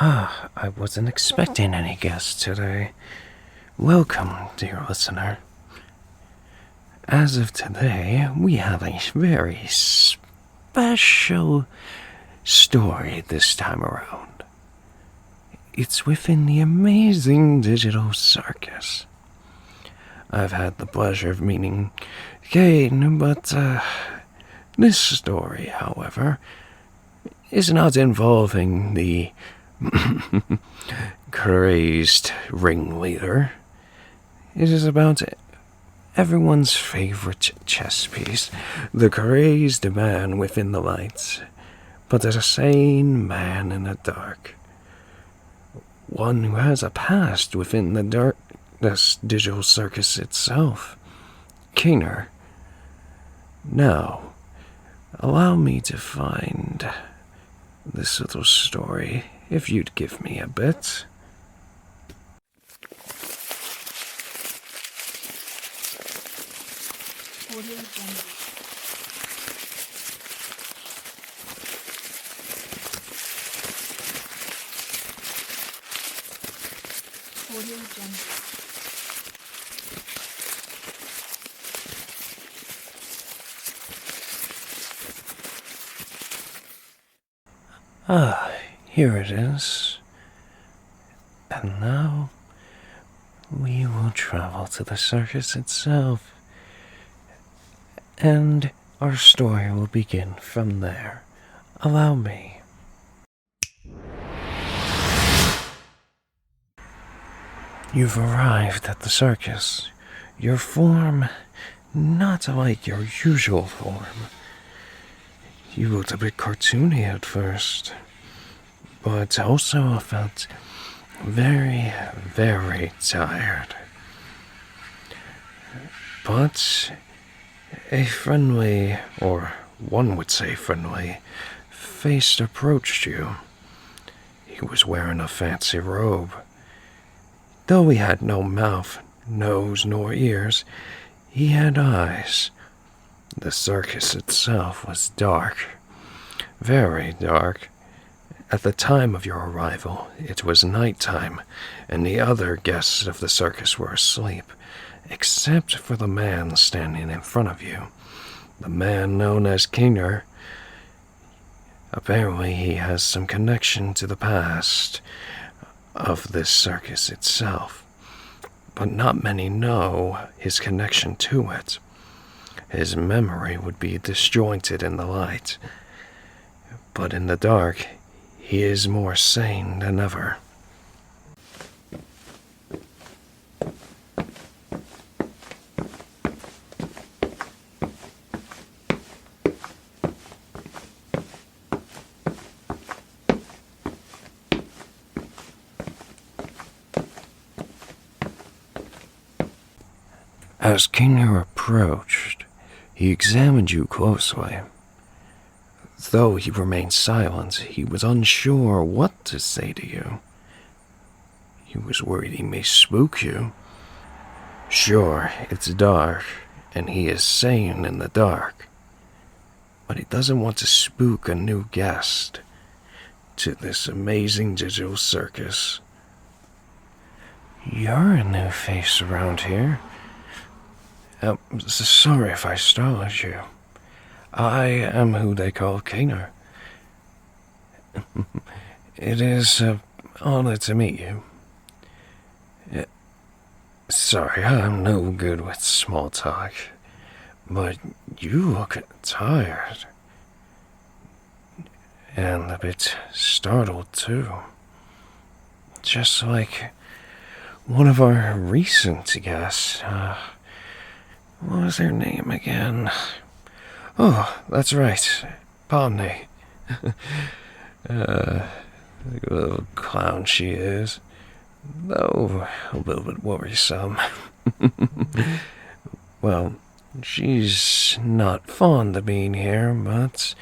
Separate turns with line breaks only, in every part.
I wasn't expecting any guests today. Welcome, dear listener. As of today, we have a very special story this time around. It's within the Amazing Digital Circus. I've had the pleasure of meeting Kane, but this story, however, is not involving the crazed ringleader. It is about everyone's favorite chess piece, the crazed man within the lights, but a sane man in the dark. One who has a past within the darkness digital circus itself. Keener. Now, allow me to find this little story, if you'd give me a bit. Here it is. And now, we will travel to the circus itself. And our story will begin from there. Allow me. You've arrived at the circus. Your form, not like your usual form. You looked a bit cartoony at first, but also felt very, very tired. But a friendly, or one would say friendly, face approached you. He was wearing a fancy robe. Though he had no mouth, nose, nor ears, he had eyes. The circus itself was dark, very dark. At the time of your arrival, it was nighttime, and the other guests of the circus were asleep, except for the man standing in front of you. The man known as Keener. Apparently he has some connection to the past of this circus itself, but not many know his connection to it. His memory would be disjointed in the light, but in the dark, he is more sane than ever. As Keener approached, he examined you closely. Though he remained silent, he was unsure what to say to you. He was worried he may spook you. Sure, it's dark, and he is sane in the dark, but he doesn't want to spook a new guest to this amazing digital circus. You're a new face around here. Sorry if I startled you. I am who they call Keener. It is an honor to meet you. Sorry, I'm no good with small talk, but you look tired. And a bit startled, too. Just like one of our recent guests. What was her name again? Oh, that's right. Pomney. Little clown she is. Though a little bit worrisome. Well, she's not fond of being here, but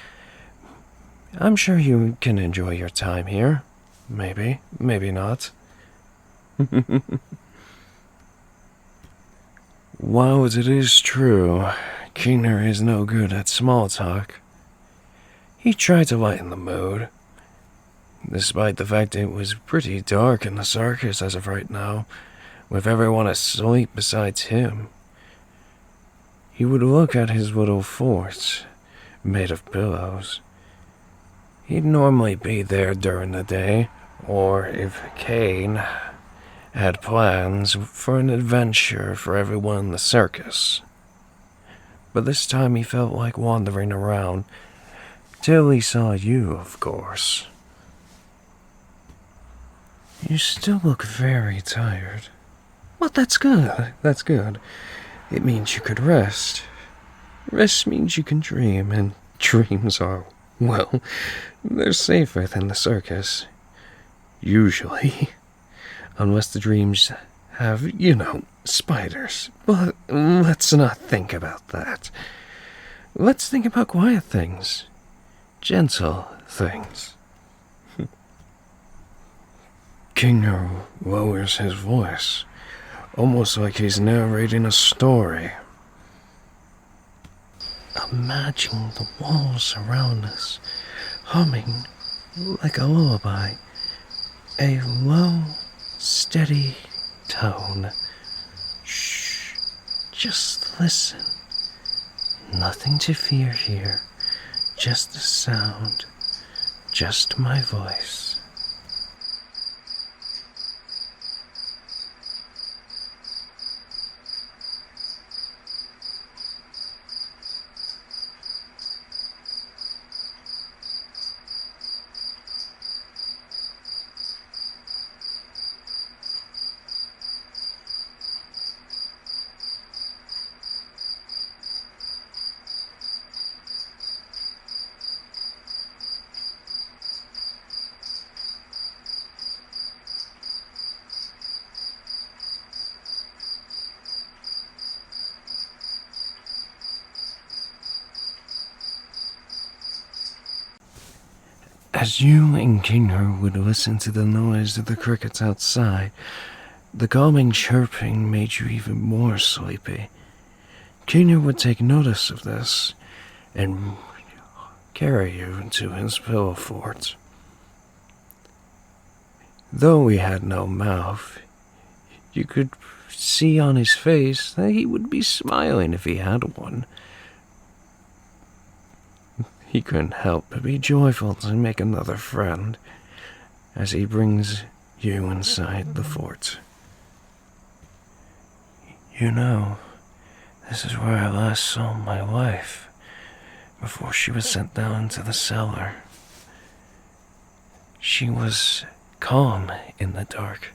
I'm sure you can enjoy your time here. Maybe, maybe not. While it is true, Keener is no good at small talk, he tried to lighten the mood. despite the fact it was pretty dark in the circus as of right now, with everyone asleep besides him. He would look at his little fort, made of pillows. He'd normally be there during the day, or if Kane had plans for an adventure for everyone in the circus. But this time he felt like wandering around, till he saw you, of course. You still look very tired. Well, that's good. That's good. It means you could rest. Rest means you can dream, and dreams are, well, they're safer than the circus. Usually. Unless the dreams have, spiders. But let's not think about that. Let's think about quiet things. Gentle things. Kingo lowers his voice, almost like he's narrating a story. Imagine the walls around us, humming like a lullaby, a low, steady tone. Shh, just listen. Nothing to fear here, just the sound, just my voice. As you and Kingo would listen to the noise of the crickets outside, the calming chirping made you even more sleepy. Kingo would take notice of this and carry you into his pillow fort. Though he had no mouth, you could see on his face that he would be smiling if he had one. He couldn't help but be joyful to make another friend as he brings you inside the fort. This is where I last saw my wife before she was sent down to the cellar. She was calm in the dark.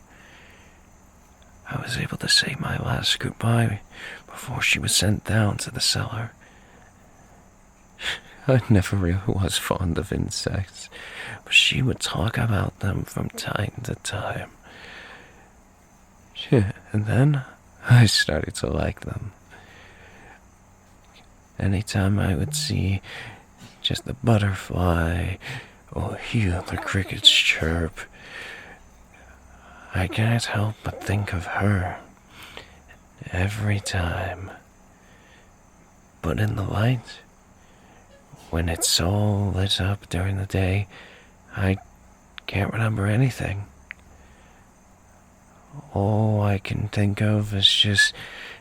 I was able to say my last goodbye before she was sent down to the cellar. I never really was fond of insects, but she would talk about them from time to time. And then I started to like them. Anytime I would see just a butterfly or hear the crickets chirp, I can't help but think of her every time. But in the light, when it's all lit up during the day, I can't remember anything. All I can think of is just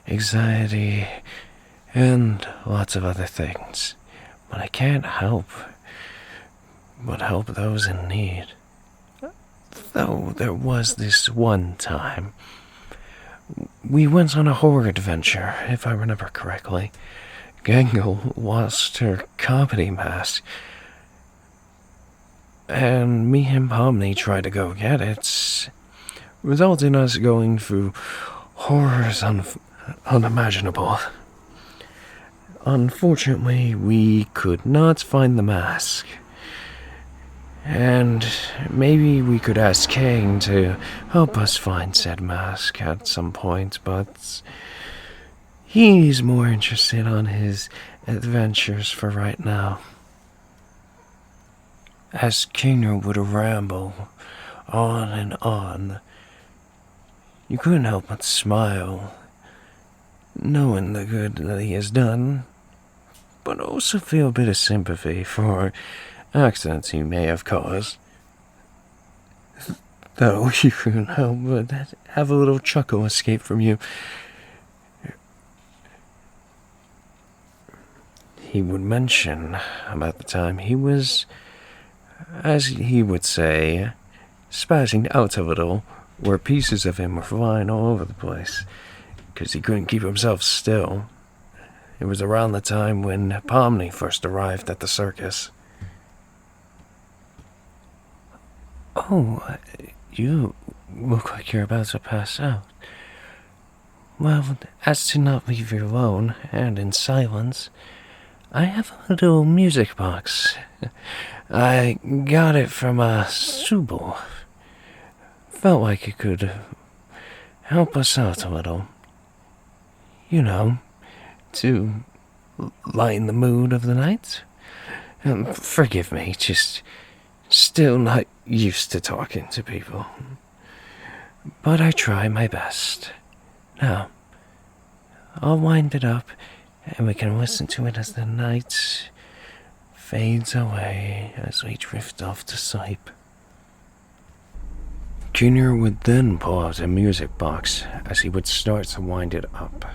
anxiety and lots of other things. But I can't help but help those in need. Though there was this one time, we went on a horror adventure, if I remember correctly. Gangle lost her comedy mask, and me and Pomni tried to go get it, resulting in us going through horrors unimaginable. Unfortunately, we could not find the mask, and maybe we could ask Kane to help us find said mask at some point, but he's more interested on his adventures for right now. As Kingo would ramble on and on, you couldn't help but smile, knowing the good that he has done, but also feel a bit of sympathy for accidents he may have caused. though you couldn't help but have a little chuckle escape from you. He would mention about the time he was, as he would say, spazzing out a little, where pieces of him were flying all over the place, because he couldn't keep himself still. It was around the time when Pomni first arrived at the circus. Oh, you look like you're about to pass out. Well, as to not leave you alone, and in silence, I have a little music box. I got it from a Subal. Felt like it could help us out a little. You know, to lighten the mood of the night. Forgive me, just still not used to talking to people. But I try my best. Now, I'll wind it up, and we can listen to it as the night fades away as we drift off to sleep. Junior would then pull out a music box as he would start to wind it up.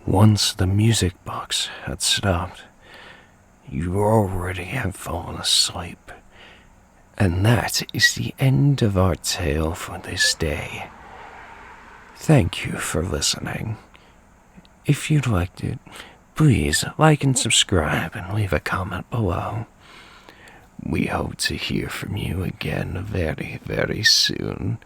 Once the music box had stopped, you already had fallen asleep. And that is the end of our tale for this day. Thank you for listening. If you liked it, please like and subscribe and leave a comment below. We hope to hear from you again very, very soon.